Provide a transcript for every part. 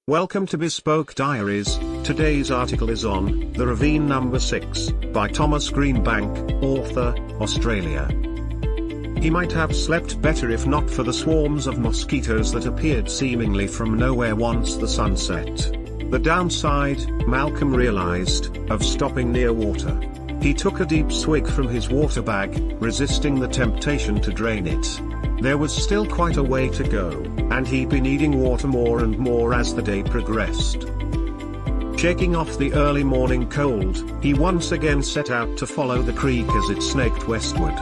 Welcome to Bespoke Diaries. Today's article is on The Ravine No. 6, by Thomas Greenbank, author, Australia. He might have slept better if not for the swarms of mosquitoes that appeared seemingly from nowhere once the sun set. The downside, Malcolm realized, of stopping near water. He took a deep swig from his water bag, resisting the temptation to drain it. There was still quite a way to go, and he'd been needing water more and more as the day progressed. Shaking off the early morning cold, he once again set out to follow the creek as it snaked westward.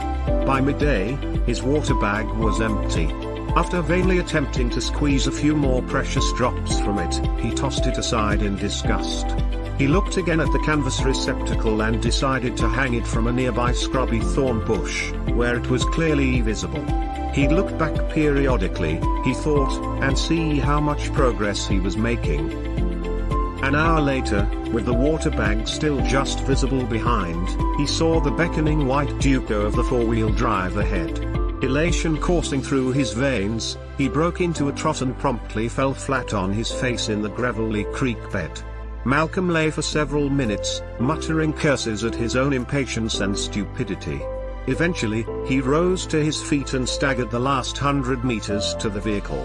By midday, his water bag was empty. After vainly attempting to squeeze a few more precious drops from it, he tossed it aside in disgust. He looked again at the canvas receptacle and decided to hang it from a nearby scrubby thorn bush, where it was clearly visible. He'd look back periodically, he thought, and see how much progress he was making. An hour later, with the water bag still just visible behind, he saw the beckoning white Duco of the four-wheel drive ahead. Elation coursing through his veins, he broke into a trot and promptly fell flat on his face in the gravelly creek bed. Malcolm lay for several minutes, muttering curses at his own impatience and stupidity. Eventually, he rose to his feet and staggered the last 100 meters to the vehicle.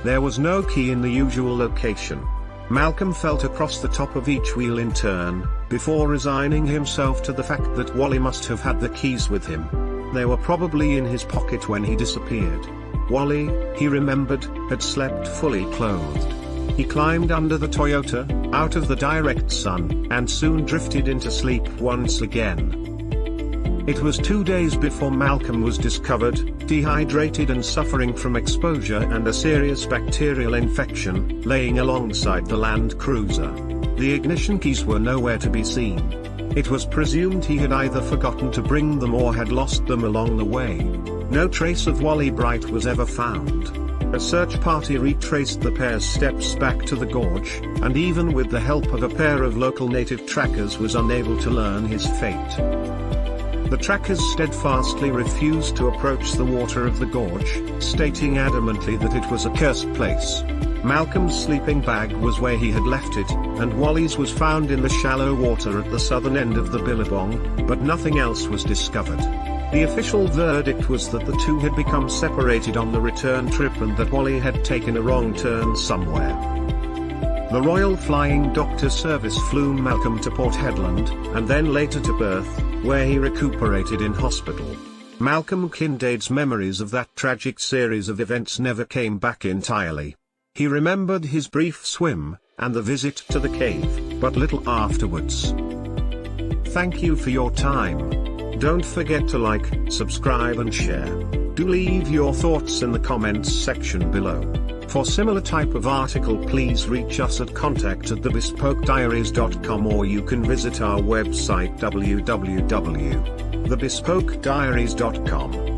There was no key in the usual location. Malcolm felt across the top of each wheel in turn, before resigning himself to the fact that Wally must have had the keys with him. They were probably in his pocket when he disappeared. Wally, he remembered, had slept fully clothed. He climbed under the Toyota, out of the direct sun, and soon drifted into sleep once again. It was 2 days before Malcolm was discovered, dehydrated and suffering from exposure and a serious bacterial infection, laying alongside the Land Cruiser. The ignition keys were nowhere to be seen. It was presumed he had either forgotten to bring them or had lost them along the way. No trace of Wally Bright was ever found. A search party retraced the pair's steps back to the gorge, and even with the help of a pair of local native trackers was unable to learn his fate. The trackers steadfastly refused to approach the water of the gorge, stating adamantly that it was a cursed place. Malcolm's sleeping bag was where he had left it, and Wally's was found in the shallow water at the southern end of the billabong, but nothing else was discovered. The official verdict was that the two had become separated on the return trip and that Wally had taken a wrong turn somewhere. The Royal Flying Doctor Service flew Malcolm to Port Hedland, and then later to Perth, where he recuperated in hospital. Malcolm Kindade's memories of that tragic series of events never came back entirely. He remembered his brief swim, and the visit to the cave, but little afterwards. Thank you for your time. Don't forget to like, subscribe and share. Do leave your thoughts in the comments section below. For similar type of article, please reach us at contact@thebespokediaries.com, or you can visit our website www.thebespokediaries.com.